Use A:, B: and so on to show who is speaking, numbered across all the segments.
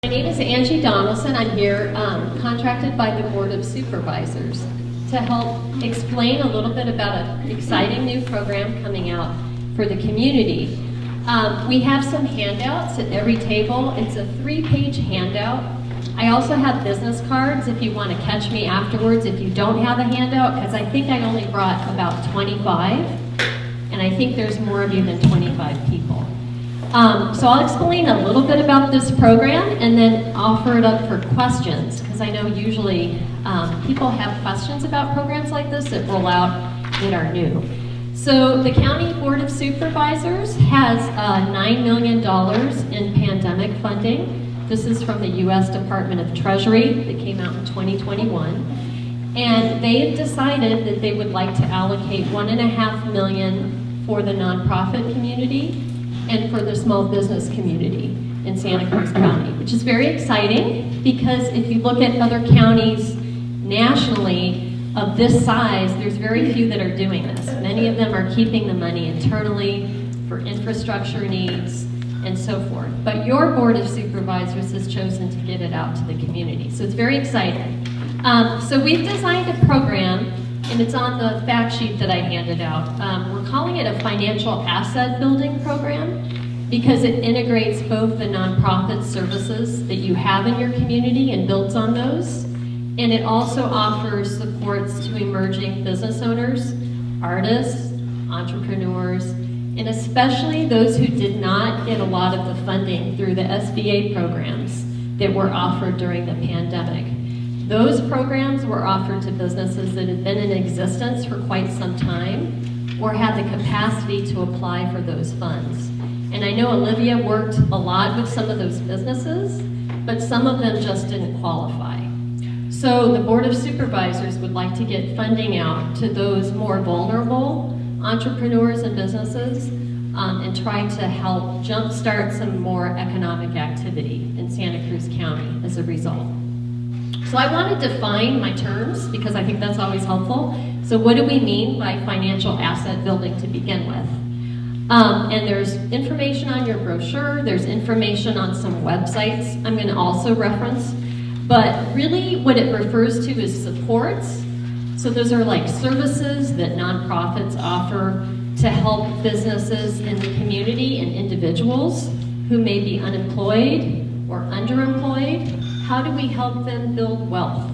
A: My name is Angie.donelson. I'm here contracted by the Board of Supervisors to help explain a little bit about an exciting new program coming out for the community. We have some handouts at every table. It's a 3-page handout. I also have business cards if you want to catch me afterwards if you don't have a handout, because I think I only brought about 25, and I think there's more of you than 25 people. So I'll explain a little bit about this program and then offer it up for questions, because I know usually people have questions about programs like this that roll out that are new. So the County Board of Supervisors has $9 million in pandemic funding. This is from the U.S. Department of Treasury that came out in 2021. And they have decided that they would like to allocate $1.5 million for the nonprofit community and for the small business community in Santa Cruz County, which is very exciting because if you look at other counties nationally of this size, there's very few that are doing this. Many of them are keeping the money internally for infrastructure needs and so forth. But your Board of Supervisors has chosen to get it out to the community. So it's very exciting. So we've designed a program, and it's on the fact sheet that I handed out. We're calling it a financial asset building program because it integrates both the nonprofit services that you have in your community and builds on those. And it also offers supports to emerging business owners, artists, entrepreneurs, and especially those who did not get a lot of the funding through the SBA programs that were offered during the pandemic. Those programs were offered to businesses that had been in existence for quite some time or had the capacity to apply for those funds. And I know Olivia worked a lot with some of those businesses, but some of them just didn't qualify. So the Board of Supervisors would like to get funding out to those more vulnerable entrepreneurs and businesses and try to help jumpstart some more economic activity in Santa Cruz County as a result. So I want to define my terms because I think that's always helpful. So what do we mean by financial asset building to begin with? And there's information on your brochure, there's information on some websites I'm going to also reference, but really what it refers to is supports. So those are like services that nonprofits offer to help businesses in the community and individuals who may be unemployed or underemployed. How do we help them build wealth?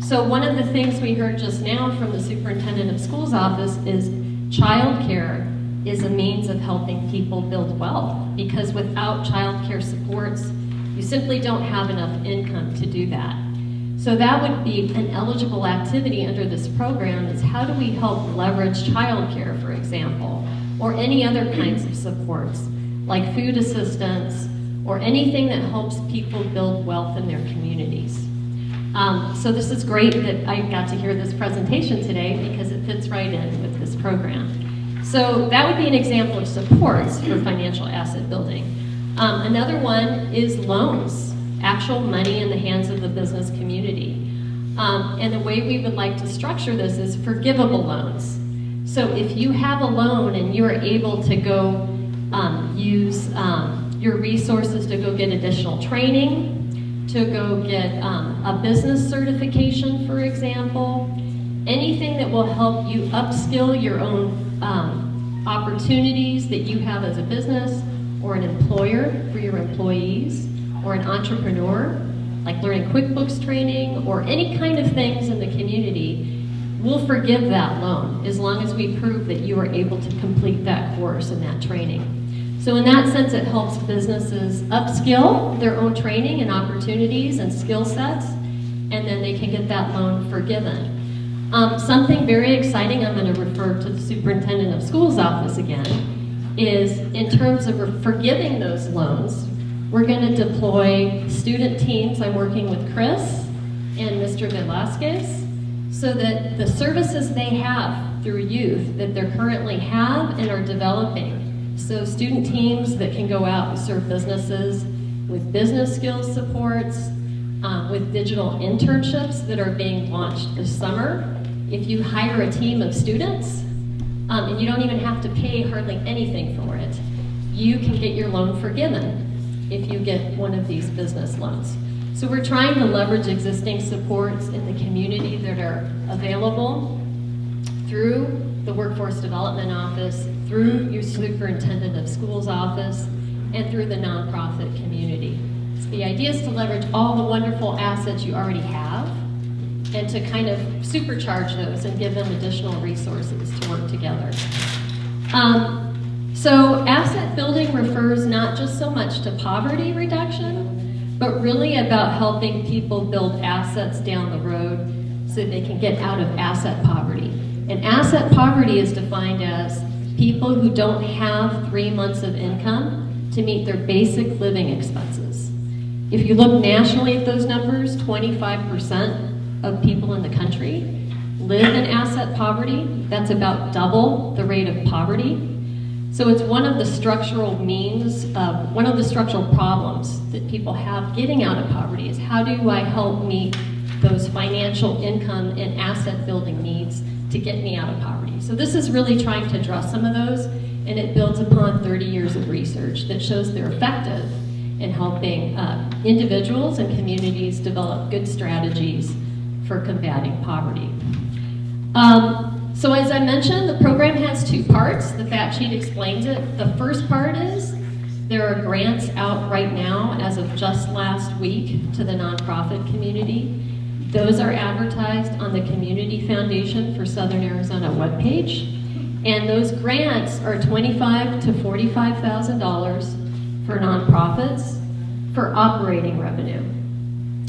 A: So one of the things we heard just now from the Superintendent of Schools office is childcare is a means of helping people build wealth, because without childcare supports, you simply don't have enough income to do that. So that would be an eligible activity under this program is how do we help leverage childcare, for example, or any other kinds of supports, like food assistance, or anything that helps people build wealth in their communities. So this is great that I got to hear this presentation today because it fits right in with this program. So that would be an example of supports for financial asset building. Another one is loans, actual money in the hands of the business community. And the way we would like to structure this is forgivable loans. So if you have a loan and you are able to go use your resources to go get additional training, to go get a business certification, for example, anything that will help you upskill your own opportunities that you have as a business or an employer for your employees or an entrepreneur, like learning QuickBooks training or any kind of things in the community, we'll forgive that loan as long as we prove that you are able to complete that course and that training. So in that sense, it helps businesses upskill their own training and opportunities and skill sets, and then they can get that loan forgiven. Something very exciting, I'm going to refer to the Superintendent of Schools office again, is in terms of forgiving those loans, we're going to deploy student teams. I'm working with Chris and Mr. Velasquez so that the services they have through youth that they currently have and are developing. So student teams that can go out and serve businesses with business skills supports, with digital internships that are being launched this summer. If you hire a team of students, and you don't even have to pay hardly anything for it, you can get your loan forgiven. if you get one of these business loans. So we're trying to leverage existing supports in the community that are available through the Workforce Development Office, through your Superintendent of Schools office, and through the nonprofit community. So the idea is to leverage all the wonderful assets you already have and to kind of supercharge those and give them additional resources to work together. So asset building refers not just so much to poverty reduction, but really about helping people build assets down the road so they can get out of asset poverty. And asset poverty is defined as people who don't have 3 months of income to meet their basic living expenses. If you look nationally at those numbers, 25% of people in the country live in asset poverty. That's about double the rate of poverty. So it's one of the structural one of the structural problems that people have getting out of poverty is how do I help meet those financial income and asset building needs to get me out of poverty. So this is really trying to address some of those, and it builds upon 30 years of research that shows they're effective in helping individuals and communities develop good strategies for combating poverty. So as I mentioned, the program has 2 parts. The fact sheet explains it. The first part is there are grants out right now as of just last week to the nonprofit community. Those are advertised on the Community Foundation for Southern Arizona webpage. And those grants are $25,000 to $45,000 for nonprofits for operating revenue.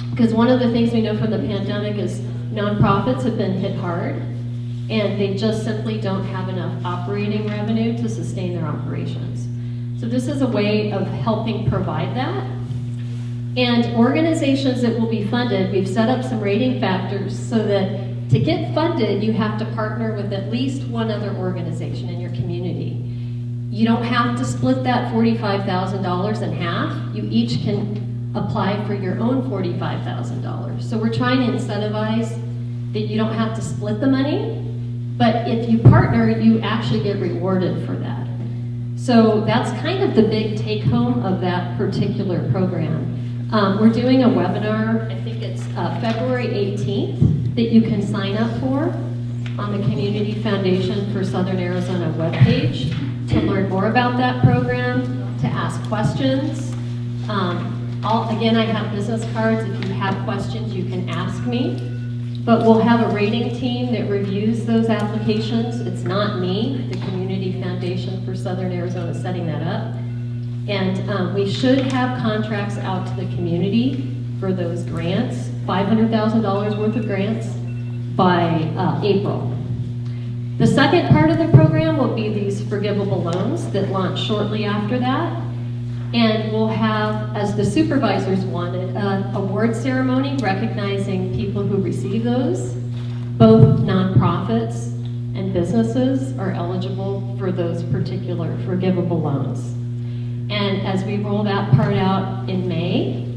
A: Because one of the things we know from the pandemic is nonprofits have been hit hard and they just simply don't have enough operating revenue to sustain their operations. So this is a way of helping provide that. And organizations that will be funded, we've set up some rating factors so that to get funded, you have to partner with at least one other organization in your community. You don't have to split that $45,000 in half. You each can apply for your own $45,000. So we're trying to incentivize that you don't have to split the money, but if you partner, you actually get rewarded for that. So that's kind of the big take home of that particular program. We're doing a webinar, I think it's February 18th, that you can sign up for on the Community Foundation for Southern Arizona webpage to learn more about that program, to ask questions. Again, I have business cards. If you have questions, you can ask me. But we'll have a rating team that reviews those applications. It's not me, the Community Foundation for Southern Arizona is setting that up. And we should have contracts out to the community for those grants, $500,000 worth of grants by April. The second part of the program will be these forgivable loans that launch shortly after that. And we'll have, as the supervisors wanted, an award ceremony recognizing people who receive those. Both nonprofits and businesses are eligible for those particular forgivable loans. And as we roll that part out in May,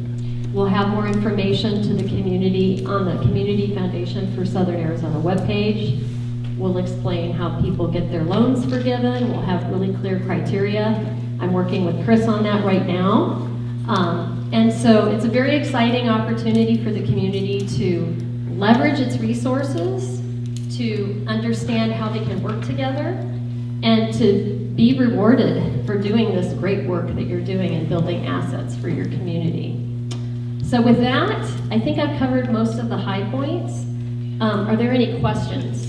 A: we'll have more information to the community on the Community Foundation for Southern Arizona webpage. We'll explain how people get their loans forgiven. We'll have really clear criteria. I'm working with Chris on that right now. And so it's a very exciting opportunity for the community to leverage its resources, to understand how they can work together, and to be rewarded for doing this great work that you're doing and building assets for your community. So with that, I think I've covered most of the high points. Are there any questions?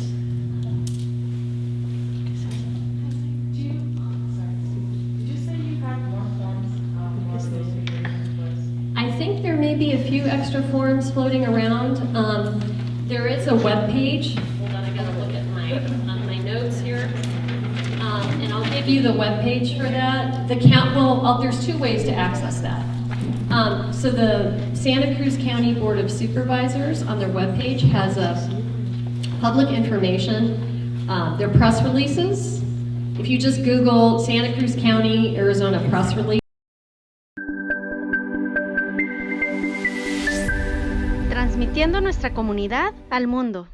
A: I think there may be a few extra forms floating around. There is a web page. Hold on, I gotta look at my notes here. And I'll give you the web page for that. There's 2 ways to access that. So the Santa Cruz County Board of Supervisors on their web page has a public information, their press releases. If you just Google Santa Cruz County, Arizona press release.
B: Transmitiendo nuestra comunidad al mundo.